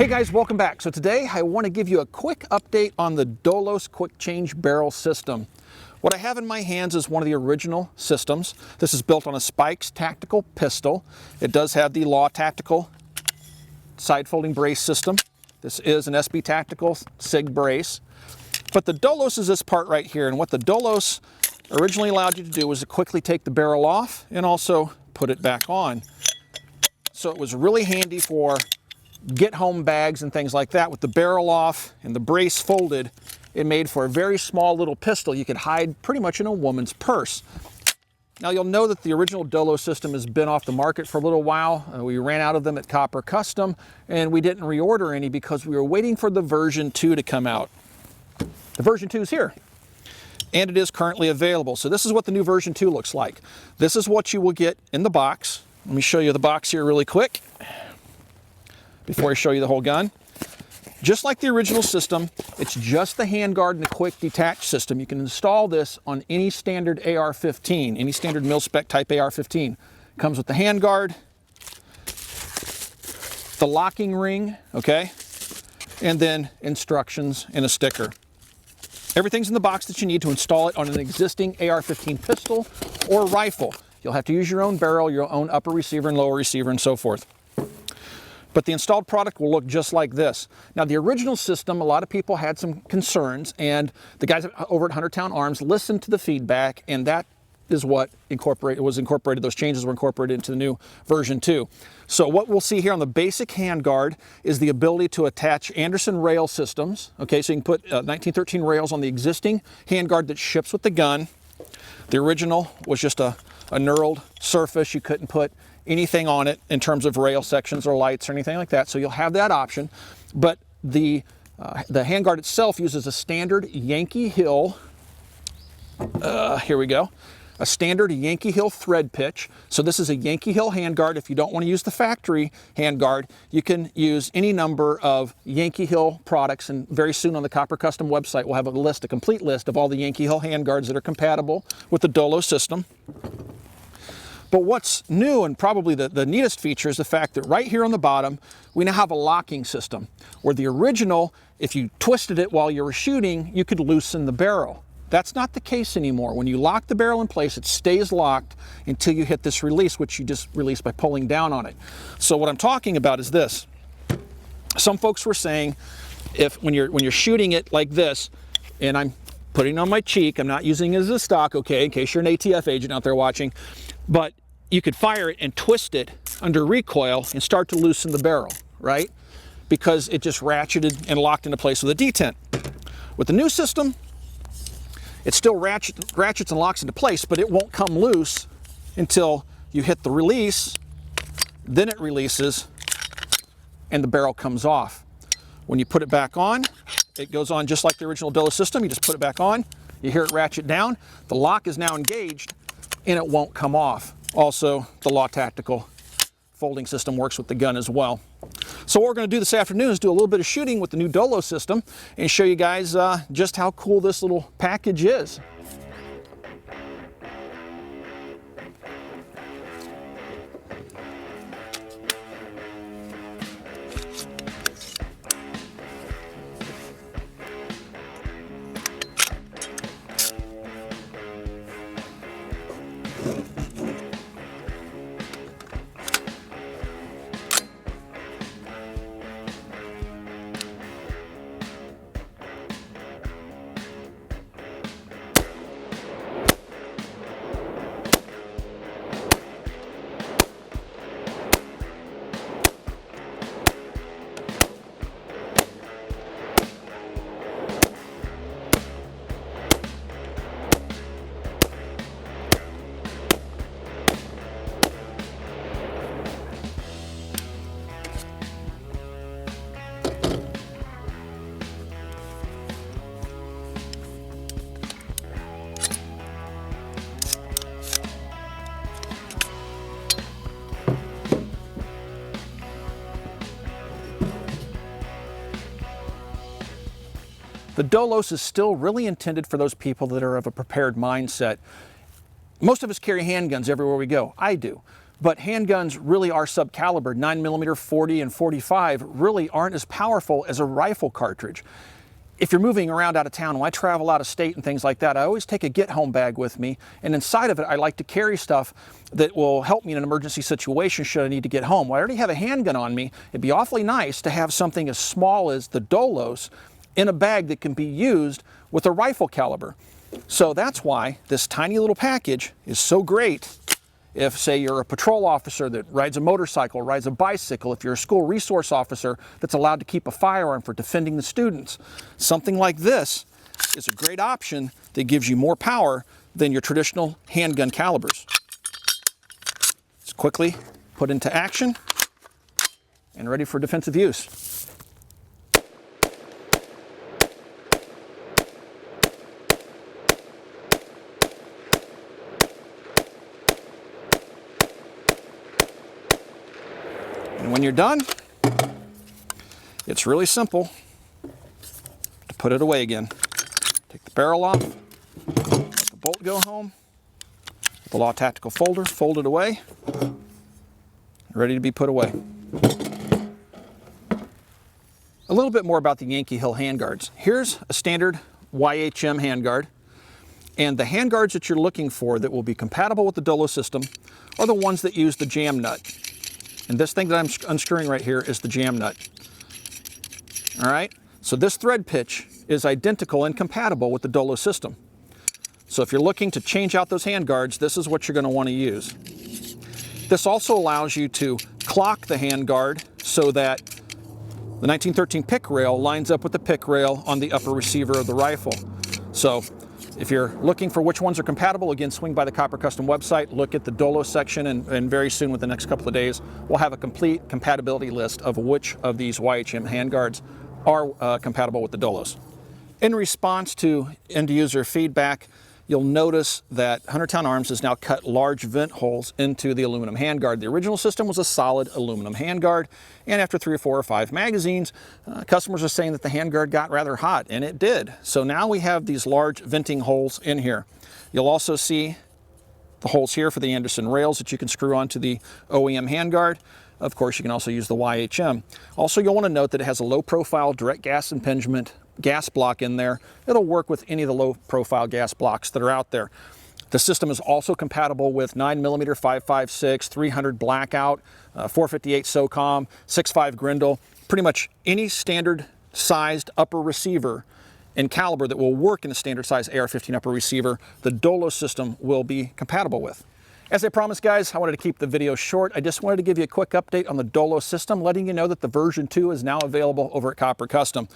Hey guys, welcome back. So today I want to give you a quick update on the Dolos quick change barrel system. What I have in my hands is one of the original systems. This is built on a Spikes tactical pistol. It does have the Law tactical side folding brace system. This is an SB tactical SIG brace. But the Dolos is this part right here, and what the Dolos originally allowed you to do was to quickly take the barrel off and also put it back on. So it was really handy for get home bags and things like that. With the barrel off and the brace folded, it made for a very small little pistol you could hide pretty much in a woman's purse. Now you'll know that the original Dolos system has been off the market for a little while. We ran out of them at Copper Custom, and we didn't reorder any because we were waiting for the version 2 to come out. The version 2 is here, and it is currently available. So this is what the new version 2 looks like. This is what you will get in the box. Let me show you the box here really quick before I show you the whole gun. Just like the original system, it's just the handguard and the quick detach system. You can install this on any standard AR-15, any standard mil-spec type AR-15. Comes with the handguard, the locking ring, okay, and then instructions and a sticker. Everything's in the box that you need to install it on an existing AR-15 pistol or rifle. You'll have to use your own barrel, your own upper receiver and lower receiver and so forth. But the installed product will look just like this. Now the original system, a lot of people had some concerns, and the guys over at 100 Town Arms listened to the feedback, and that is what was incorporated. Those changes were incorporated into the new version 2. So what we'll see here on the basic handguard is the ability to attach Anderson rail systems. Okay, so you can put 1913 rails on the existing handguard that ships with the gun. The original was just a knurled surface. You couldn't put anything on it in terms of rail sections or lights or anything like that, so you'll have that option. But the handguard itself uses a standard Yankee Hill, here we go, a standard Yankee Hill thread pitch. So this is a Yankee Hill handguard. If you don't want to use the factory handguard, you can use any number of Yankee Hill products, and very soon on the Copper Custom website we'll have a complete list of all the Yankee Hill handguards that are compatible with the Dolos system. But what's new, and probably the neatest feature, is the fact that right here on the bottom, we now have a locking system, where the original, if you twisted it while you were shooting, you could loosen the barrel. That's not the case anymore. When you lock the barrel in place, it stays locked until you hit this release, which you just release by pulling down on it. So what I'm talking about is this. Some folks were saying, when you're shooting it like this, and I'm putting it on my cheek, I'm not using it as a stock, okay, in case you're an ATF agent out there watching, but you could fire it and twist it under recoil and start to loosen the barrel, right? Because it just ratcheted and locked into place with a detent. With the new system, it still ratchets and locks into place, but it won't come loose until you hit the release, then it releases and the barrel comes off. When you put it back on, it goes on just like the original Dolos system. You just put it back on, you hear it ratchet down, the lock is now engaged and it won't come off. Also, the Law tactical folding system works with the gun as well. So what we're going to do this afternoon is do a little bit of shooting with the new Dolos system and show you guys just how cool this little package is. The Dolos is still really intended for those people that are of a prepared mindset. Most of us carry handguns everywhere we go. I do. But handguns really are subcaliber. 9mm, 40, and 45 really aren't as powerful as a rifle cartridge. If you're moving around out of town, when I travel out of state and things like that, I always take a get-home bag with me, and inside of it, I like to carry stuff that will help me in an emergency situation should I need to get home. Well, I already have a handgun on me. It'd be awfully nice to have something as small as the Dolos in a bag that can be used with a rifle caliber. So that's why this tiny little package is so great. If, say, you're a patrol officer that rides a motorcycle, rides a bicycle, if you're a school resource officer that's allowed to keep a firearm for defending the students, something like this is a great option that gives you more power than your traditional handgun calibers. It's quickly put into action and ready for defensive use. And when you're done, it's really simple to put it away again. Take the barrel off, let the bolt go home, the Law Tactical folder, fold it away, ready to be put away. A little bit more about the Yankee Hill handguards. Here's a standard YHM handguard, and the handguards that you're looking for that will be compatible with the Dolos system are the ones that use the jam nut. And this thing that I'm unscrewing right here is the jam nut. All right, so this thread pitch is identical and compatible with the Dolos system. So if you're looking to change out those handguards, this is what you're going to want to use. This also allows you to clock the handguard so that the 1913 pick rail lines up with the pick rail on the upper receiver of the rifle. So if you're looking for which ones are compatible, again, swing by the Copper Custom website, look at the Dolos section, and very soon, within the next couple of days, we'll have a complete compatibility list of which of these YHM handguards are compatible with the Dolos. In response to end user feedback, you'll notice that Huntertown Arms has now cut large vent holes into the aluminum handguard. The original system was a solid aluminum handguard, and after 3 or 4 or 5 magazines, customers are saying that the handguard got rather hot, and it did. So now we have these large venting holes in here. You'll also see the holes here for the Anderson rails that you can screw onto the OEM handguard. Of course, you can also use the YHM. Also, you'll want to note that it has a low-profile direct gas impingement gas block in there. It'll work with any of the low-profile gas blocks that are out there. The system is also compatible with 9mm 5.56, 300 blackout, 458 SOCOM, 6.5 Grendel, pretty much any standard sized upper receiver and caliber that will work in a standard size AR-15 upper receiver, the Dolos system will be compatible with. As I promised, guys, I wanted to keep the video short. I just wanted to give you a quick update on the Dolos system, letting you know that the version 2 is now available over at Copper Custom.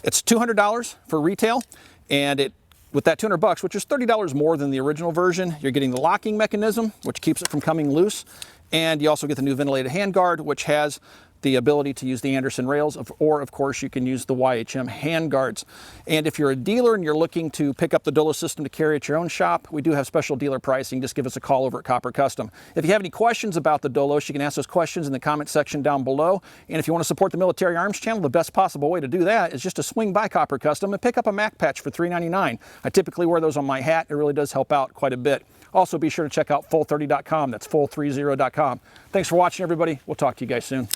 It's $200 for retail, and with that $200, which is $30 more than the original version, you're getting the locking mechanism, which keeps it from coming loose, and you also get the new ventilated handguard, which has the ability to use the Anderson rails, or of course you can use the YHM handguards. And if you're a dealer and you're looking to pick up the Dolos system to carry at your own shop, we do have special dealer pricing. Just give us a call over at Copper Custom. If you have any questions about the Dolos, you can ask those questions in the comment section down below. And if you want to support the Military Arms channel, the best possible way to do that is just to swing by Copper Custom and pick up a Mac patch for $3.99. I typically wear those on my hat. It really does help out quite a bit. Also, be sure to check out full30.com. That's full30.com. Thanks for watching, everybody. We'll talk to you guys soon.